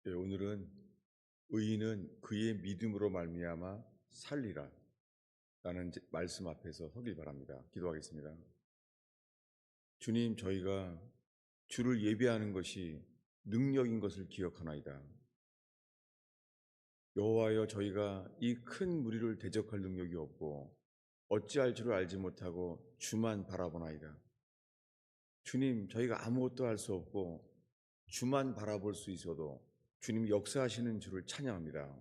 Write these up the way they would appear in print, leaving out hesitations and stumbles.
예, 오늘은 의인은 그의 믿음으로 말미암아 살리라 라는 말씀 앞에서 서길 바랍니다. 기도하겠습니다. 주님, 저희가 주를 예배하는 것이 능력인 것을 기억하나이다. 여호와여, 저희가 이 큰 무리를 대적할 능력이 없고 어찌할 줄을 알지 못하고 주만 바라보나이다. 주님, 저희가 아무것도 할 수 없고 주만 바라볼 수 있어도 주님 역사하시는 주를 찬양합니다.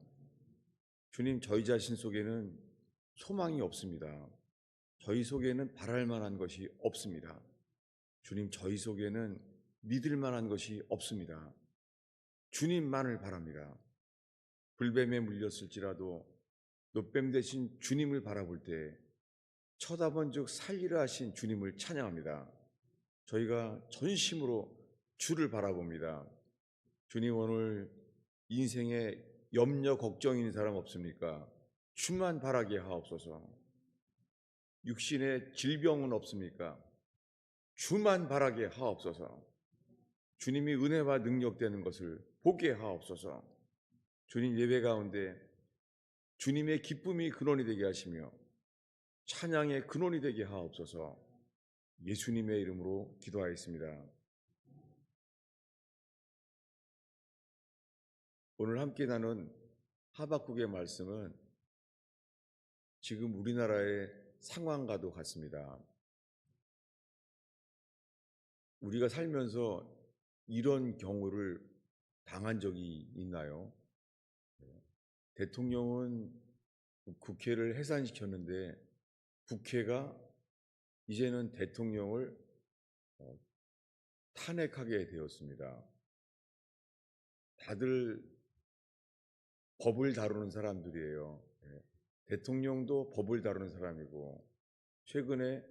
주님, 저희 자신 속에는 소망이 없습니다. 저희 속에는 바랄 만한 것이 없습니다. 주님, 저희 속에는 믿을 만한 것이 없습니다. 주님만을 바랍니다. 불뱀에 물렸을지라도 노뱀 대신 주님을 바라볼 때 쳐다본 즉 살리라 하신 주님을 찬양합니다. 저희가 전심으로 주를 바라봅니다. 주님, 오늘 인생에 염려 걱정 있는 사람 없습니까? 주만 바라게 하옵소서. 육신의 질병은 없습니까? 주만 바라게 하옵소서. 주님이 은혜와 능력되는 것을 보게 하옵소서. 주님, 예배 가운데 주님의 기쁨이 근원이 되게 하시며 찬양의 근원이 되게 하옵소서. 예수님의 이름으로 기도하였습니다. 오늘 함께 나눈 하박국의 말씀은 지금 우리나라의 상황과도 같습니다. 우리가 살면서 이런 경우를 당한 적이 있나요? 대통령은 국회를 해산시켰는데 국회가 이제는 대통령을 탄핵하게 되었습니다. 다들 법을 다루는 사람들이에요. 대통령도 법을 다루는 사람이고 최근에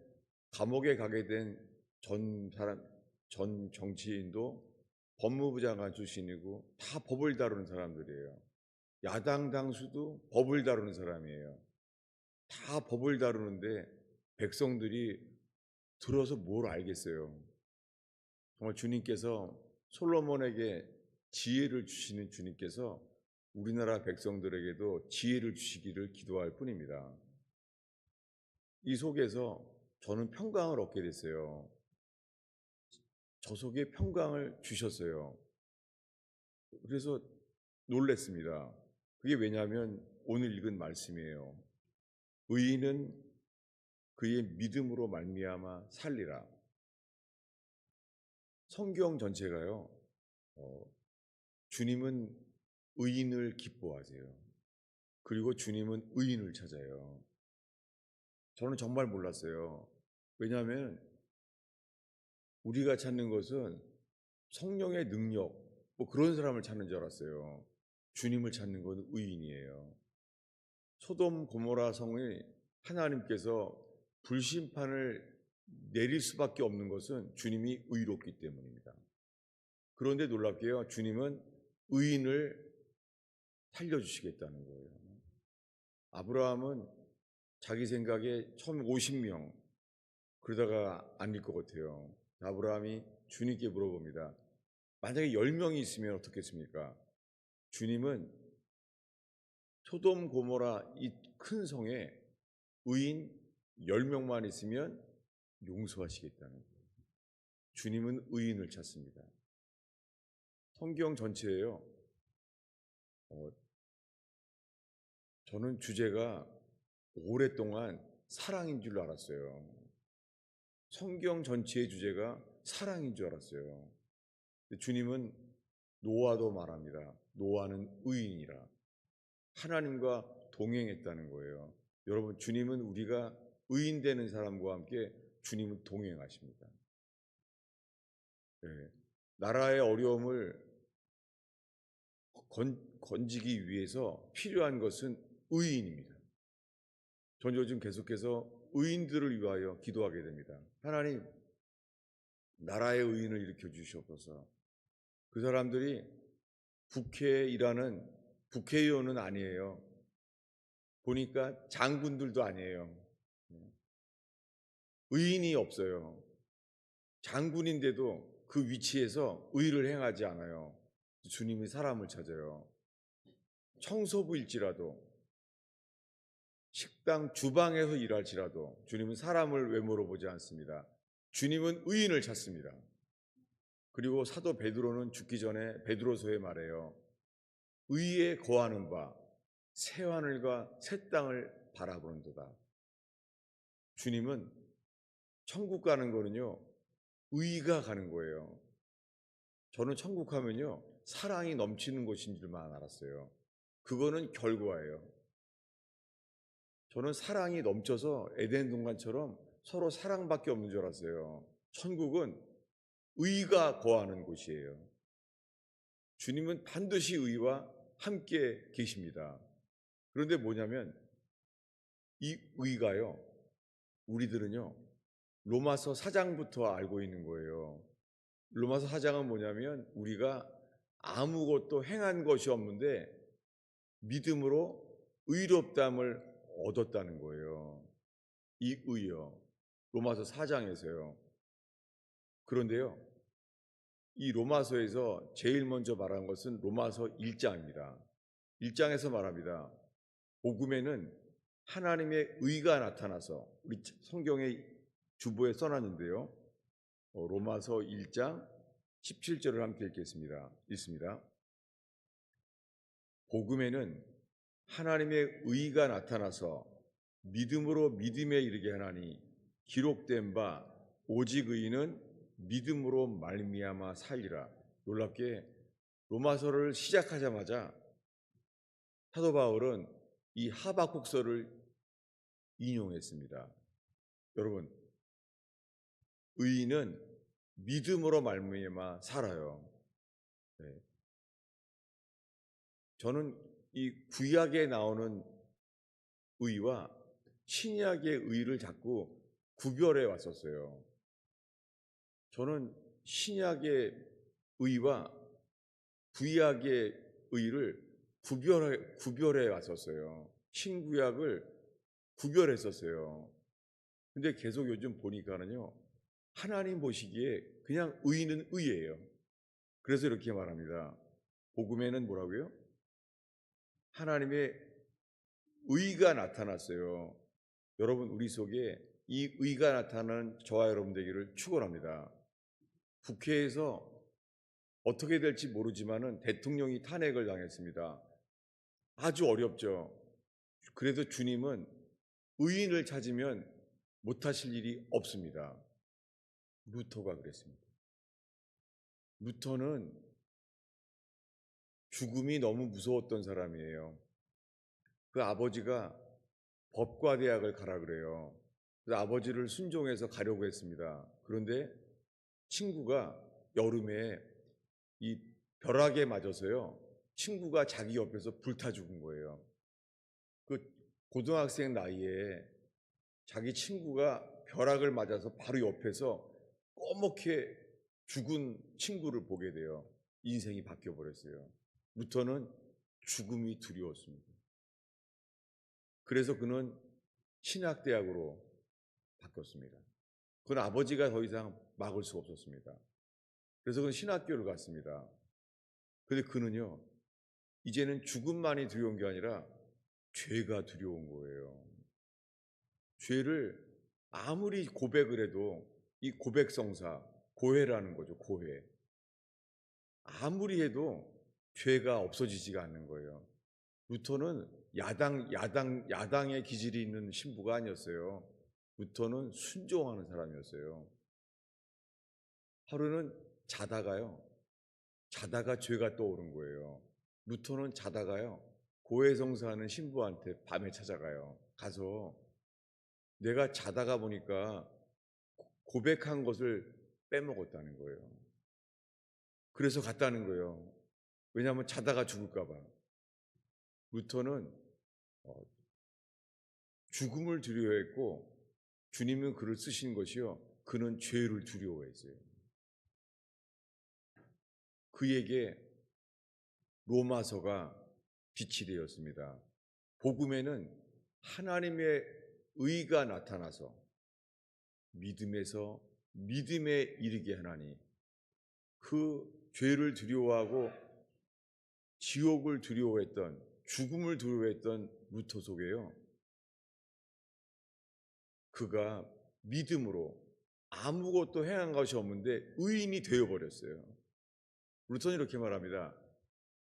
감옥에 가게 된 전 정치인도 법무부 장관 출신이고 다 법을 다루는 사람들이에요. 야당 당수도 법을 다루는 사람이에요. 다 법을 다루는데 백성들이 들어서 뭘 알겠어요. 정말 주님께서 솔로몬에게 지혜를 주시는 주님께서 우리나라 백성들에게도 지혜를 주시기를 기도할 뿐입니다. 이 속에서 저는 평강을 얻게 됐어요. 저 속에 평강을 주셨어요. 그래서 놀랬습니다. 그게 왜냐하면 오늘 읽은 말씀이에요. 의인은 그의 믿음으로 말미암아 살리라. 성경 전체가요. 주님은 의인을 기뻐하세요. 그리고 주님은 의인을 찾아요. 저는 정말 몰랐어요. 왜냐하면 우리가 찾는 것은 성령의 능력, 뭐 그런 사람을 찾는 줄 알았어요. 주님을 찾는 건 의인이에요. 소돔 고모라 성이 하나님께서 불심판을 내릴 수밖에 없는 것은 주님이 의롭기 때문입니다. 그런데 놀랍게요, 주님은 의인을 살려주시겠다는 거예요. 아브라함은 자기 생각에 처음 50명 그러다가 아닐 것 같아요. 아브라함이 주님께 물어봅니다. 만약에 10명이 있으면 어떻겠습니까? 주님은 소돔 고모라 이 큰 성에 의인 10명만 있으면 용서하시겠다는 거예요. 주님은 의인을 찾습니다. 성경 전체에요. 저는 주제가 오랫동안 사랑인 줄 알았어요. 성경 전체의 주제가 사랑인 줄 알았어요. 주님은 노아도 말합니다. 노아는 의인이라. 하나님과 동행했다는 거예요. 여러분, 주님은 우리가 의인 되는 사람과 함께 주님은 동행하십니다. 네. 나라의 어려움을 건지기 위해서 필요한 것은 의인입니다. 전 요즘 계속해서 의인들을 위하여 기도하게 됩니다. 하나님, 나라의 의인을 일으켜 주시옵소서. 그 사람들이 국회에 일하는 국회의원은 아니에요. 보니까 장군들도 아니에요. 의인이 없어요. 장군인데도 그 위치에서 의를 행하지 않아요. 주님이 사람을 찾아요. 청소부일지라도, 식당 주방에서 일할지라도 주님은 사람을 외모로 보지 않습니다. 주님은 의인을 찾습니다. 그리고 사도 베드로는 죽기 전에 베드로서에 말해요. 의에 거하는 바 새 하늘과 새 땅을 바라보는도다. 주님은 천국 가는 거는요, 의가 가는 거예요. 저는 천국 하면요, 사랑이 넘치는 곳인 줄만 알았어요. 그거는 결과예요. 저는 사랑이 넘쳐서 에덴 동산처럼 서로 사랑밖에 없는 줄 알았어요. 천국은 의가 거하는 곳이에요. 주님은 반드시 의와 함께 계십니다. 그런데 뭐냐면 이 의가요, 우리들은요, 로마서 4장부터 알고 있는 거예요. 로마서 4장은 뭐냐면 우리가 아무것도 행한 것이 없는데 믿음으로 의롭다함을 얻었다는 거예요. 이 의요. 로마서 4장에서요. 그런데요, 이 로마서에서 제일 먼저 말한 것은 로마서 1장입니다. 1장에서 말합니다. 복음에는 하나님의 의가 나타나서, 우리 성경의 주보에 써놨는데요. 로마서 1장 17절을 함께 읽습니다. 복음에는 하나님의 의가 나타나서 믿음으로 믿음에 이르게 하나니 기록된 바 오직 의인은 믿음으로 말미암아 살리라. 놀랍게 로마서를 시작하자마자 사도 바울은 이 하박국서를 인용했습니다. 여러분, 의인은 믿음으로 말미암아 살아요. 네. 저는 이 구약에 나오는 의와 신약의 의를 자꾸 구별해 왔었어요. 저는 신약의 의와 구약의 의를 구별해 왔었어요. 신구약을 구별했었어요. 근데 계속 요즘 보니까는요, 하나님 보시기에 그냥 의는 의예요. 그래서 이렇게 말합니다. 복음에는 뭐라고요? 하나님의 의가 나타났어요. 여러분, 우리 속에 이 의가 나타나는 저와 여러분 되기를 축원합니다. 국회에서 어떻게 될지 모르지만은 대통령이 탄핵을 당했습니다. 아주 어렵죠. 그래도 주님은 의인을 찾으면 못하실 일이 없습니다. 루터가 그랬습니다. 루터는 죽음이 너무 무서웠던 사람이에요. 그 아버지가 법과대학을 가라 그래요. 그래서 아버지를 순종해서 가려고 했습니다. 그런데 친구가 여름에 이 벼락에 맞아서요, 친구가 자기 옆에서 불타 죽은 거예요. 그 고등학생 나이에 자기 친구가 벼락을 맞아서 바로 옆에서 꺼멓게 죽은 친구를 보게 돼요. 인생이 바뀌어 버렸어요. 루터는 죽음이 두려웠습니다. 그래서 그는 신학대학으로 바뀌었습니다. 그건 아버지가 더 이상 막을 수 없었습니다. 그래서 그는 신학교를 갔습니다. 그런데 그는요, 이제는 죽음만이 두려운 게 아니라 죄가 두려운 거예요. 죄를 아무리 고백을 해도 이 고백성사, 고해라는 거죠, 고해. 아무리 해도 죄가 없어지지가 않는 거예요. 루터는 야당의 기질이 있는 신부가 아니었어요. 루터는 순종하는 사람이었어요. 하루는 자다가 죄가 떠오른 거예요. 루터는 자다가요, 고해성사하는 신부한테 밤에 찾아가요. 가서 내가 자다가 보니까 고백한 것을 빼먹었다는 거예요. 그래서 갔다는 거예요. 왜냐하면 자다가 죽을까 봐. 루터는 죽음을 두려워했고 주님은 그를 쓰신 것이요, 그는 죄를 두려워했어요. 그에게 로마서가 빛이 되었습니다. 복음에는 하나님의 의가 나타나서 믿음에서 믿음에 이르게 하나니 그 죄를 두려워하고 지옥을 두려워했던, 죽음을 두려워했던 루터 속에요, 그가 믿음으로 아무것도 행한 것이 없는데 의인이 되어버렸어요. 루터는 이렇게 말합니다.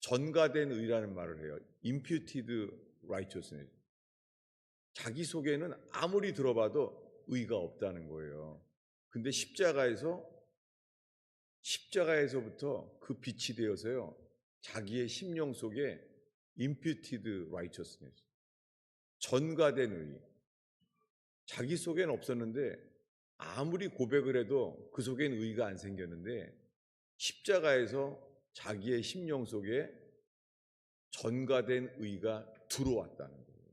전가된 의라는 말을 해요. imputed righteousness. 자기 속에는 아무리 들어봐도 의가 없다는 거예요. 근데 십자가에서부터 그 빛이 되어서요, 자기의 심령 속에 imputed righteousness, 전가된 의, 자기 속엔 없었는데 아무리 고백을 해도 그 속엔 의가 안 생겼는데 십자가에서 자기의 심령 속에 전가된 의가 들어왔다는 거예요.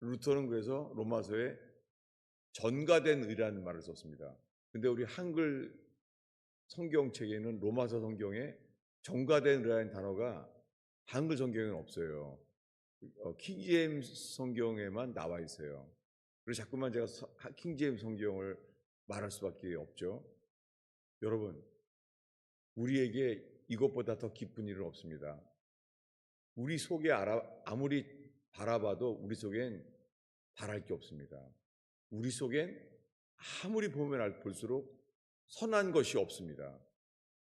루터는 그래서 로마서에 전가된 의라는 말을 썼습니다. 근데 우리 한글 성경책에는, 로마서 성경에 전가된 의라는 단어가 한글 성경에는 없어요. 킹제임스 성경에만 나와 있어요. 그래서 자꾸만 제가 킹제임스 성경을 말할 수밖에 없죠. 여러분, 우리에게 이것보다 더 기쁜 일은 없습니다. 우리 속에 아무리 바라봐도 우리 속엔 바랄 게 없습니다. 우리 속엔 아무리 보면 볼수록 선한 것이 없습니다.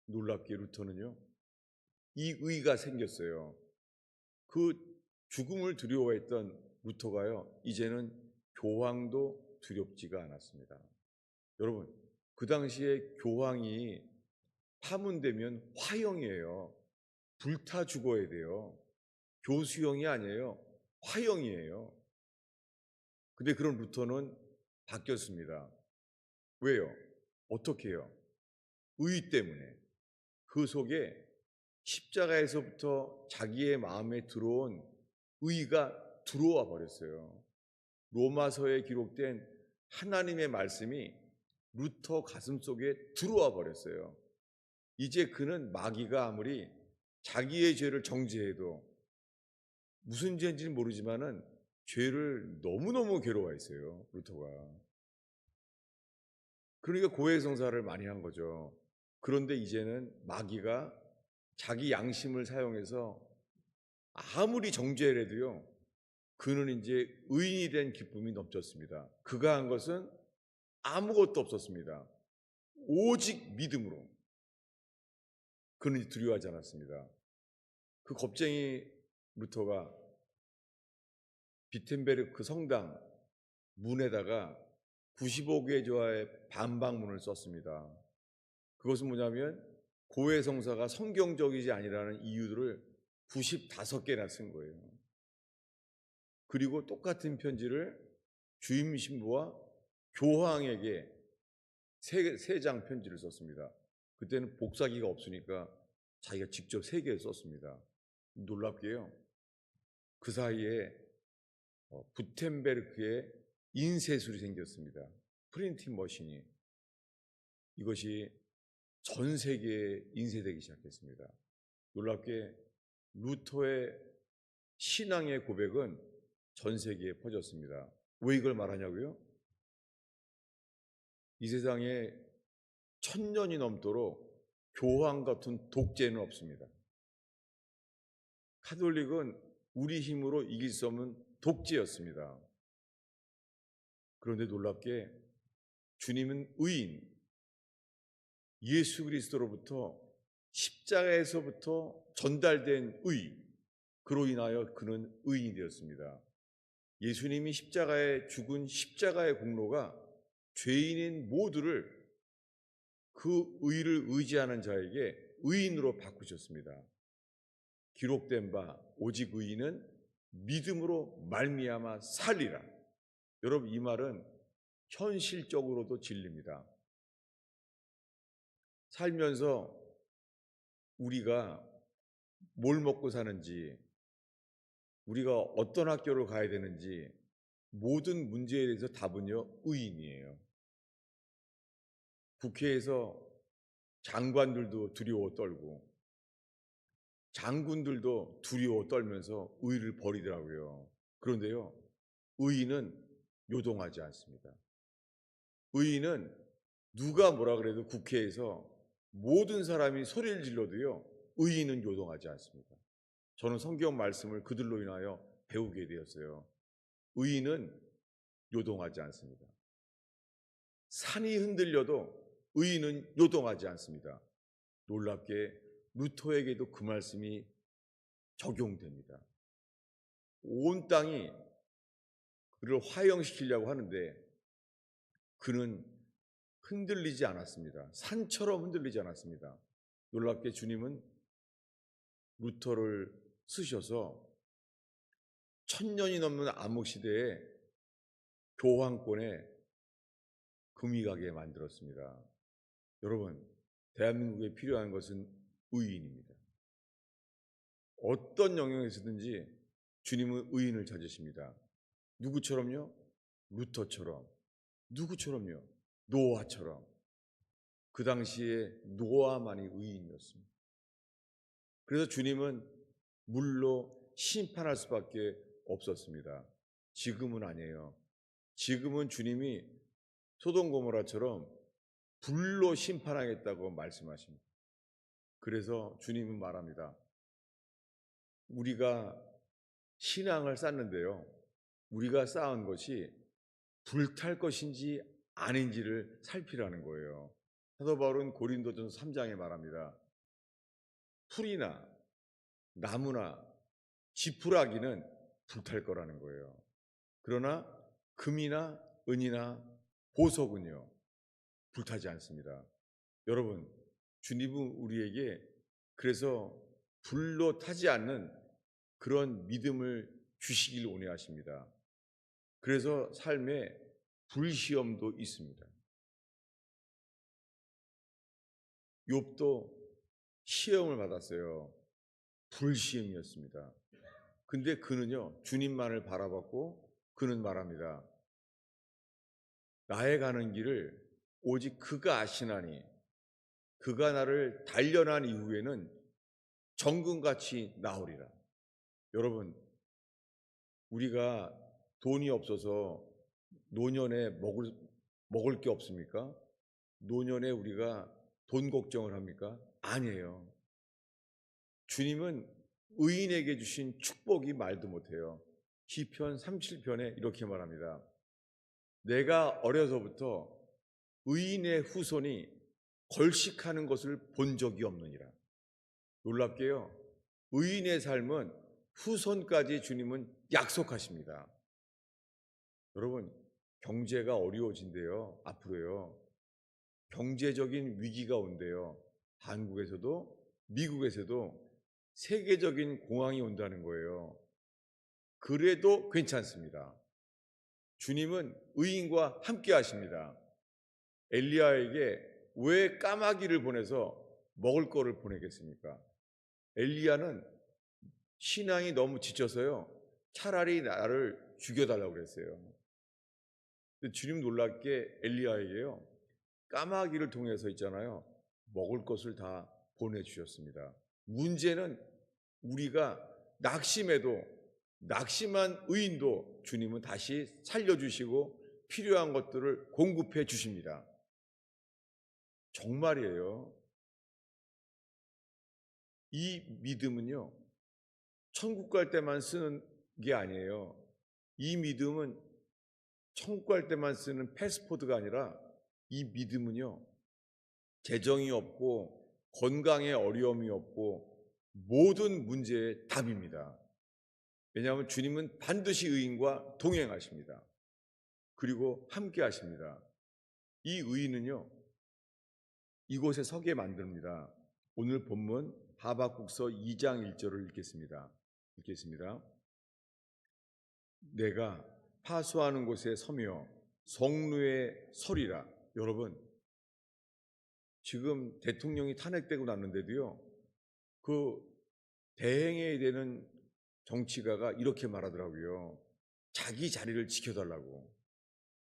놀랍게 루터는요, 이 의가 생겼어요. 그 죽음을 두려워했던 루터가요, 이제는 교황도 두렵지가 않았습니다. 여러분, 그 당시에 교황이 파문되면 화형이에요. 불타 죽어야 돼요. 교수형이 아니에요. 화형이에요. 근데 그런 루터는 바뀌었습니다. 왜요? 어떻게 해요? 의 때문에. 그 속에 십자가에서부터 자기의 마음에 들어온 의가 들어와 버렸어요. 로마서에 기록된 하나님의 말씀이 루터 가슴 속에 들어와 버렸어요. 이제 그는 마귀가 아무리 자기의 죄를 정죄해도, 무슨 죄인지는 모르지만은 죄를 너무너무 괴로워했어요, 루터가. 그러니까 고해성사를 많이 한 거죠. 그런데 이제는 마귀가 자기 양심을 사용해서 아무리 정죄를 해도요, 그는 이제 의인이 된 기쁨이 넘쳤습니다. 그가 한 것은 아무것도 없었습니다. 오직 믿음으로. 그는 두려워하지 않았습니다. 그 겁쟁이 루터가 비텐베르크 성당 문에다가 95개 조화의 반박문을 썼습니다. 그것은 뭐냐면 고해성사가 성경적이지 아니라는 이유들을 95개나 쓴 거예요. 그리고 똑같은 편지를 주임 신부와 교황에게 세 장 편지를 썼습니다. 그때는 복사기가 없으니까 자기가 직접 3개 썼습니다. 놀랍게요, 그 사이에 구텐베르크의 인쇄술이 생겼습니다. 프린팅 머신이. 이것이 전 세계에 인쇄되기 시작했습니다. 놀랍게 루터의 신앙의 고백은 전 세계에 퍼졌습니다. 왜 이걸 말하냐고요? 이 세상에 1000년이 넘도록 교황 같은 독재는 없습니다. 카톨릭은 우리 힘으로 이길 수 없는 독재였습니다. 그런데 놀랍게 주님은 의인, 예수 그리스도로부터 십자가에서부터 전달된 의, 그로 인하여 그는 의인이 되었습니다. 예수님이 십자가에 죽은 십자가의 공로가 죄인인 모두를 그 의를 의지하는 자에게 의인으로 바꾸셨습니다. 기록된 바 오직 의인은 믿음으로 말미암아 살리라. 여러분, 이 말은 현실적으로도 진리입니다. 살면서 우리가 뭘 먹고 사는지, 우리가 어떤 학교를 가야 되는지 모든 문제에 대해서 답은요, 의인이에요. 국회에서 장관들도 두려워 떨고 장군들도 두려워 떨면서 의를 버리더라고요. 그런데요, 의인은 요동하지 않습니다. 의인은 누가 뭐라 그래도 국회에서 모든 사람이 소리를 질러도요, 의인은 요동하지 않습니다. 저는 성경 말씀을 그들로 인하여 배우게 되었어요. 의인은 요동하지 않습니다. 산이 흔들려도 의인은 요동하지 않습니다. 놀랍게 루터에게도 그 말씀이 적용됩니다. 온 땅이 그를 화형시키려고 하는데 그는 흔들리지 않았습니다. 산처럼 흔들리지 않았습니다. 놀랍게 주님은 루터를 쓰셔서 1000년이 넘는 암흑시대에 교황권에 금이 가게 만들었습니다. 여러분, 대한민국에 필요한 것은 의인입니다. 어떤 영역에서든지 주님은 의인을 찾으십니다. 누구처럼요? 루터처럼. 누구처럼요? 노아처럼. 그 당시에 노아만이 의인이었습니다. 그래서 주님은 물로 심판할 수밖에 없었습니다. 지금은 아니에요. 지금은 주님이 소돔 고모라처럼 불로 심판하겠다고 말씀하십니다. 그래서 주님은 말합니다. 우리가 신앙을 쌓는데요. 우리가 쌓은 것이 불탈 것인지 아닌지를 살피라는 거예요. 사도 바울은 고린도전서 3장에 말합니다. 풀이나 나무나 지푸라기는 불탈 거라는 거예요. 그러나 금이나 은이나 보석은요, 불타지 않습니다. 여러분, 주님은 우리에게 그래서 불로 타지 않는 그런 믿음을 주시길 원하십니다. 그래서 삶에 불시험도 있습니다. 욥도 시험을 받았어요. 불시험이었습니다. 근데 그는요, 주님만을 바라봤고 그는 말합니다. 나의 가는 길을 오직 그가 아시나니 그가 나를 단련한 이후에는 정금같이 나오리라. 여러분, 우리가 돈이 없어서 노년에 먹을 게 없습니까? 노년에 우리가 돈 걱정을 합니까? 아니에요. 주님은 의인에게 주신 축복이 말도 못해요. 시편 37편에 이렇게 말합니다. 내가 어려서부터 의인의 후손이 걸식하는 것을 본 적이 없느니라. 놀랍게요. 의인의 삶은 후손까지 주님은 약속하십니다. 여러분, 경제가 어려워진대요. 앞으로요. 경제적인 위기가 온대요. 한국에서도 미국에서도 세계적인 공황이 온다는 거예요. 그래도 괜찮습니다. 주님은 의인과 함께 하십니다. 엘리야에게 왜 까마귀를 보내서 먹을 거를 보내겠습니까? 엘리야는 신앙이 너무 지쳐서요. 차라리 나를 죽여달라고 그랬어요. 근데 주님 놀랍게 엘리야에게요. 까마귀를 통해서 있잖아요. 먹을 것을 다 보내주셨습니다. 문제는 우리가 낙심한 의인도 주님은 다시 살려주시고 필요한 것들을 공급해 주십니다. 정말이에요. 이 믿음은요, 천국 갈 때만 쓰는 게 아니에요. 이 믿음은 천국 갈 때만 쓰는 패스포드가 아니라 이 믿음은요, 재정이 없고 건강에 어려움이 없고 모든 문제의 답입니다. 왜냐하면 주님은 반드시 의인과 동행하십니다. 그리고 함께 하십니다. 이 의인은요, 이곳에 서게 만듭니다. 오늘 본문 하박국서 2장 1절을 읽겠습니다. 내가 파수하는 곳에 서며 성루에 서리라. 여러분, 지금 대통령이 탄핵되고 났는데도요, 그 대행해야 되는 정치가가 이렇게 말하더라고요. 자기 자리를 지켜달라고.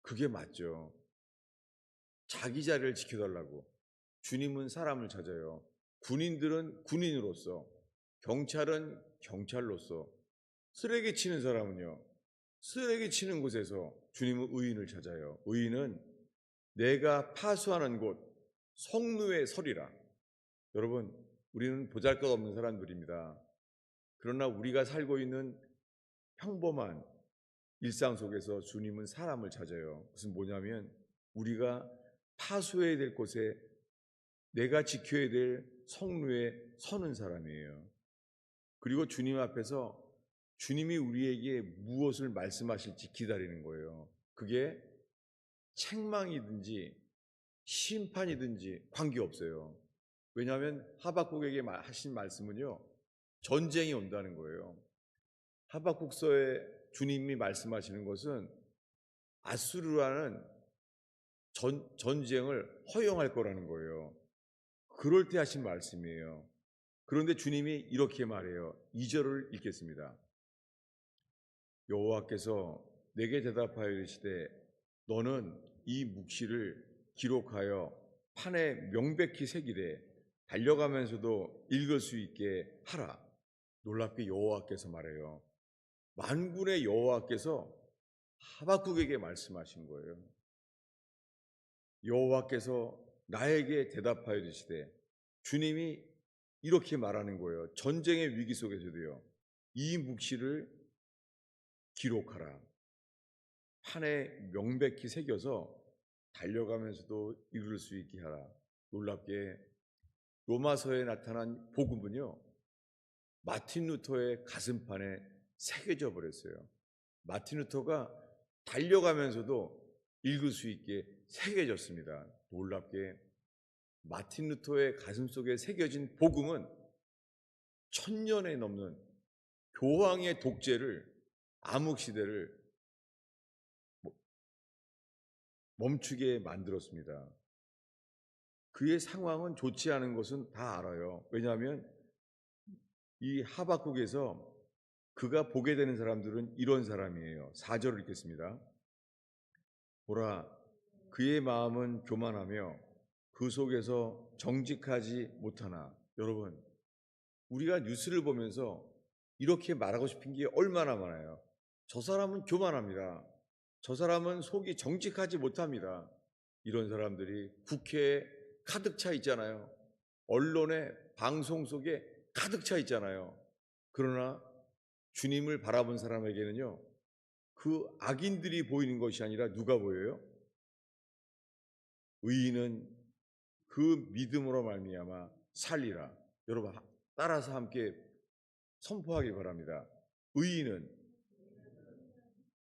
그게 맞죠. 자기 자리를 지켜달라고. 주님은 사람을 찾아요. 군인들은 군인으로서, 경찰은 경찰로서, 쓰레기 치는 사람은요, 쓰레기 치는 곳에서 주님은 의인을 찾아요. 의인은 내가 파수하는 곳, 성루에 서리라. 여러분, 우리는 보잘것없는 사람들입니다. 그러나 우리가 살고 있는 평범한 일상 속에서 주님은 사람을 찾아요. 그것은 뭐냐면 우리가 파수해야 될 곳에 내가 지켜야 될 성루에 서는 사람이에요. 그리고 주님 앞에서 주님이 우리에게 무엇을 말씀하실지 기다리는 거예요. 그게 책망이든지 심판이든지 관계없어요. 왜냐하면 하박국에게 하신 말씀은요, 전쟁이 온다는 거예요. 하박국서에 주님이 말씀하시는 것은 아수르라는 전쟁을 허용할 거라는 거예요. 그럴 때 하신 말씀이에요. 그런데 주님이 이렇게 말해요. 2절을 읽겠습니다. 여호와께서 내게 대답하여 이르시되 너는 이 묵시를 기록하여 판에 명백히 새기되 달려가면서도 읽을 수 있게 하라. 놀랍게 여호와께서 말해요. 만군의 여호와께서 하박국에게 말씀하신 거예요. 여호와께서 나에게 대답하여 이르시되 주님이 이렇게 말하는 거예요. 전쟁의 위기 속에서도요. 이 묵시를 기록하라. 판에 명백히 새겨서 달려가면서도 이룰 수 있게 하라. 놀랍게 로마서에 나타난 복음은요, 마틴 루터의 가슴판에 새겨져 버렸어요. 마틴 루터가 달려가면서도 읽을 수 있게 새겨졌습니다. 놀랍게 마틴 루터의 가슴속에 새겨진 복음은 1000년에 넘는 교황의 독재를, 암흑시대를 멈추게 만들었습니다. 그의 상황은 좋지 않은 것은 다 알아요. 왜냐하면 이 하박국에서 그가 보게 되는 사람들은 이런 사람이에요. 4절을 읽겠습니다. 보라, 그의 마음은 교만하며 그 속에서 정직하지 못하나. 여러분, 우리가 뉴스를 보면서 이렇게 말하고 싶은 게 얼마나 많아요. 저 사람은 교만합니다. 저 사람은 속이 정직하지 못합니다. 이런 사람들이 국회에 가득 차 있잖아요. 언론의 방송 속에 가득 차 있잖아요. 그러나 주님을 바라본 사람에게는요, 그 악인들이 보이는 것이 아니라 누가 보여요? 의인은 그 믿음으로 말미암아 살리라. 여러분 따라서 함께 선포하기 바랍니다. 의인은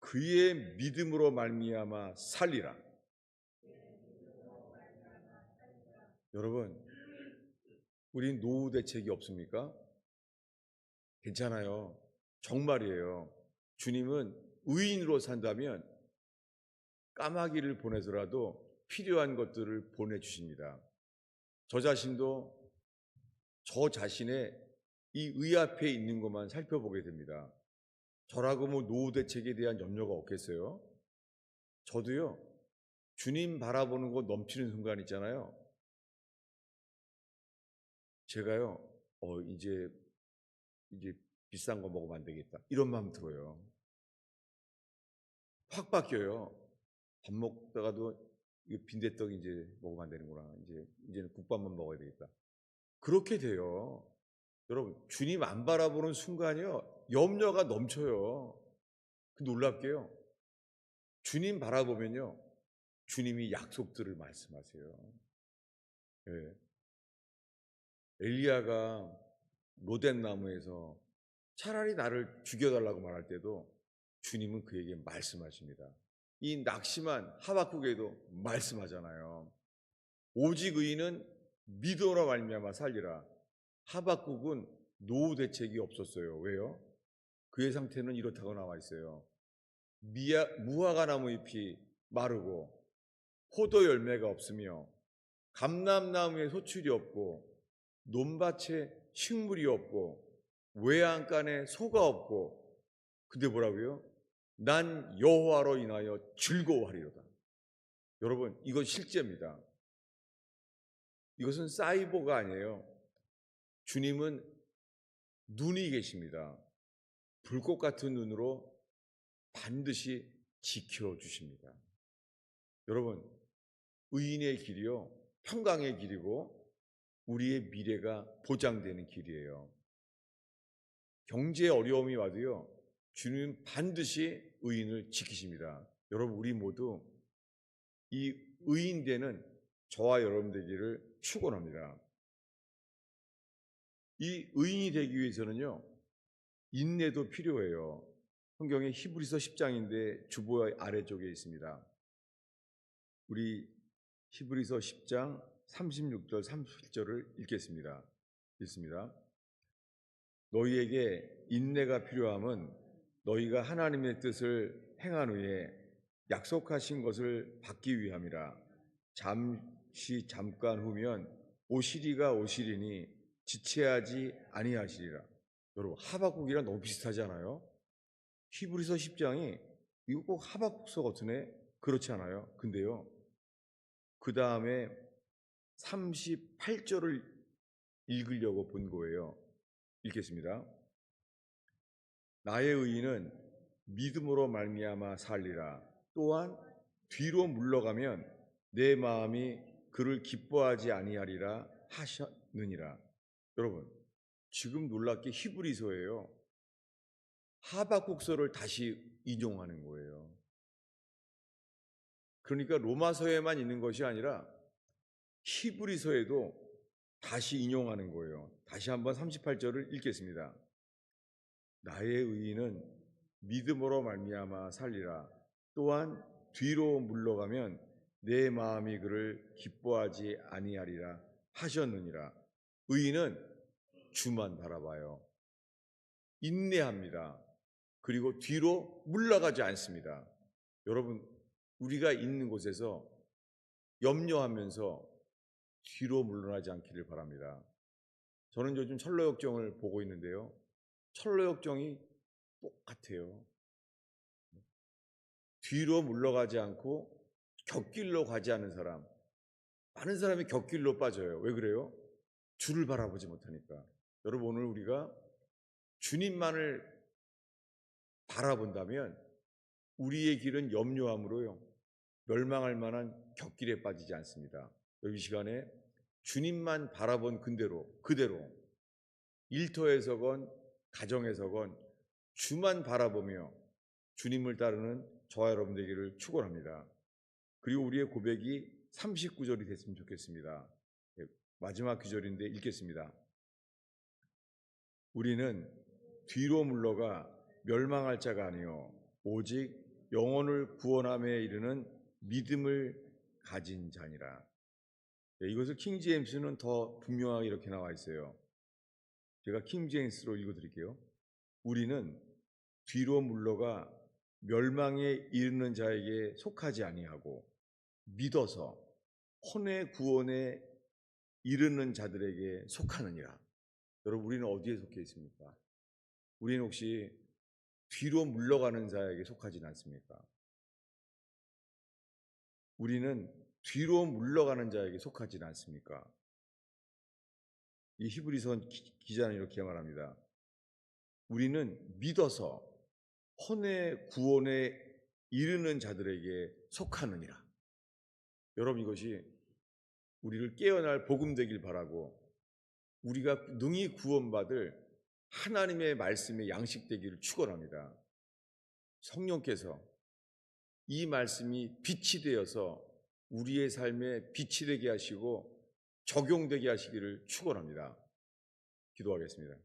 그의 믿음으로 말미암아 살리라. 여러분, 우리 노후 대책이 없습니까? 괜찮아요. 정말이에요. 주님은 의인으로 산다면 까마귀를 보내서라도 필요한 것들을 보내주십니다. 저 자신도 저 자신의 이 의 앞에 있는 것만 살펴보게 됩니다. 저라고 뭐 노후 대책에 대한 염려가 없겠어요? 저도요, 주님 바라보는 거 넘치는 순간 있잖아요. 제가요, 이제 비싼 거 먹으면 안 되겠다. 이런 마음 들어요. 확 바뀌어요. 밥 먹다가도 이거 빈대떡 이제 먹으면 안 되는구나. 이제는 국밥만 먹어야 되겠다. 그렇게 돼요. 여러분, 주님 안 바라보는 순간이요, 염려가 넘쳐요. 놀랍게요, 주님 바라보면요, 주님이 약속들을 말씀하세요. 예. 엘리야가 로뎀 나무에서 차라리 나를 죽여달라고 말할 때도 주님은 그에게 말씀하십니다. 이 낙심한 하박국에도 말씀하잖아요. 오직 의인은 믿음으로 말미암아 살리라. 하박국은 노후 대책이 없었어요. 왜요? 그의 상태는 이렇다고 나와 있어요. 무화과 나무 잎이 마르고 포도 열매가 없으며 감람나무에 소출이 없고 논밭에 식물이 없고 외양간에 소가 없고, 근데 뭐라고요? 난 여호와로 인하여 즐거워하리로다. 여러분, 이건 실제입니다. 이것은 사이버가 아니에요. 주님은 눈이 계십니다. 불꽃 같은 눈으로 반드시 지켜주십니다. 여러분, 의인의 길이요, 평강의 길이고 우리의 미래가 보장되는 길이에요. 경제 어려움이 와도요, 주님은 반드시 의인을 지키십니다. 여러분, 우리 모두 이 의인 되는 저와 여러분 되기를 축원합니다. 이 의인이 되기 위해서는요, 인내도 필요해요. 성경에 히브리서 10장인데 주보 아래쪽에 있습니다. 우리 히브리서 10장 36절 37절을 읽겠습니다. 읽습니다. 너희에게 인내가 필요함은 너희가 하나님의 뜻을 행한 후에 약속하신 것을 받기 위함이라. 잠깐 후면 오시리가 오시리니 지체하지 아니하시리라. 여러분, 하박국이랑 너무 비슷하지 않아요? 히브리서 10장이 이거 꼭 하박국서 같으네? 그렇지 않아요? 근데요, 그 다음에 38절을 읽으려고 본 거예요. 읽겠습니다. 나의 의인은 믿음으로 말미암아 살리라. 또한 뒤로 물러가면 내 마음이 그를 기뻐하지 아니하리라 하셨느니라. 여러분, 지금 놀랍게 히브리서예요. 하박국서를 다시 인용하는 거예요. 그러니까 로마서에만 있는 것이 아니라 히브리서에도 다시 인용하는 거예요. 다시 한번 38절을 읽겠습니다. 나의 의인은 믿음으로 말미암아 살리라. 또한 뒤로 물러가면 내 마음이 그를 기뻐하지 아니하리라 하셨느니라. 의인은 주만 바라봐요. 인내합니다. 그리고 뒤로 물러가지 않습니다. 여러분, 우리가 있는 곳에서 염려하면서 뒤로 물러나지 않기를 바랍니다. 저는 요즘 철로역정을 보고 있는데요, 철로역정이 똑같아요. 뒤로 물러가지 않고 곁길로 가지 않는 사람, 많은 사람이 곁길로 빠져요. 왜 그래요? 주를 바라보지 못하니까. 여러분, 오늘 우리가 주님만을 바라본다면 우리의 길은 염려함으로요, 멸망할 만한 곁길에 빠지지 않습니다. 이 시간에 주님만 바라본 그대로 일터에서건 가정에서건 주만 바라보며 주님을 따르는 저와 여러분 되기를 축원합니다. 그리고 우리의 고백이 39절이 됐으면 좋겠습니다. 마지막 구절인데 읽겠습니다. 우리는 뒤로 물러가 멸망할 자가 아니요 오직 영혼을 구원함에 이르는 믿음을 가진 자니라. 이것을 킹제임스는 더 분명하게 이렇게 나와 있어요. 제가 킹제임스로 읽어드릴게요. 우리는 뒤로 물러가 멸망에 이르는 자에게 속하지 아니하고 믿어서 혼의 구원에 이르는 자들에게 속하느니라. 여러분, 우리는 어디에 속해 있습니까? 우리는 혹시 뒤로 물러가는 자에게 속하지는 않습니까? 우리는 뒤로 물러가는 자에게 속하지는 않습니까? 이 히브리서 기자는 이렇게 말합니다. 우리는 믿어서 혼의 구원에 이르는 자들에게 속하느니라. 여러분, 이것이 우리를 깨어날 복음 되길 바라고 우리가 능히 구원받을 하나님의 말씀의 양식 되기를 축원합니다. 성령께서 이 말씀이 빛이 되어서 우리의 삶에 빛이 되게 하시고 적용되게 하시기를 축원합니다. 기도하겠습니다.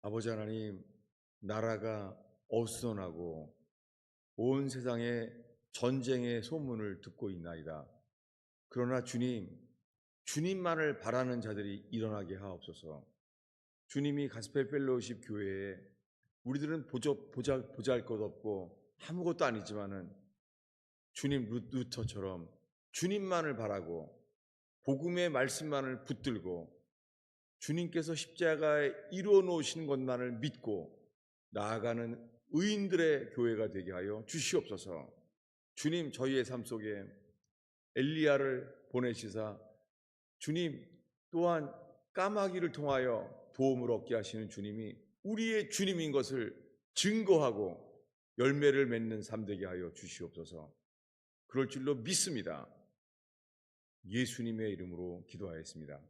아버지 하나님, 나라가 어수선하고 온 세상에 전쟁의 소문을 듣고 있나이다. 그러나 주님만을 바라는 자들이 일어나게 하옵소서. 주님이 가스펠 펠로우십 교회에 우리들은 보잘것 없고 아무것도 아니지만은 주님 루터처럼 주님만을 바라고 복음의 말씀만을 붙들고 주님께서 십자가에 이루어 놓으신 것만을 믿고 나아가는 의인들의 교회가 되게 하여 주시옵소서. 주님, 저희의 삶 속에 엘리야를 보내시사 주님 또한 까마귀를 통하여 도움을 얻게 하시는 주님이 우리의 주님인 것을 증거하고 열매를 맺는 삶 되게 하여 주시옵소서. 그럴 줄로 믿습니다. 예수님의 이름으로 기도하였습니다.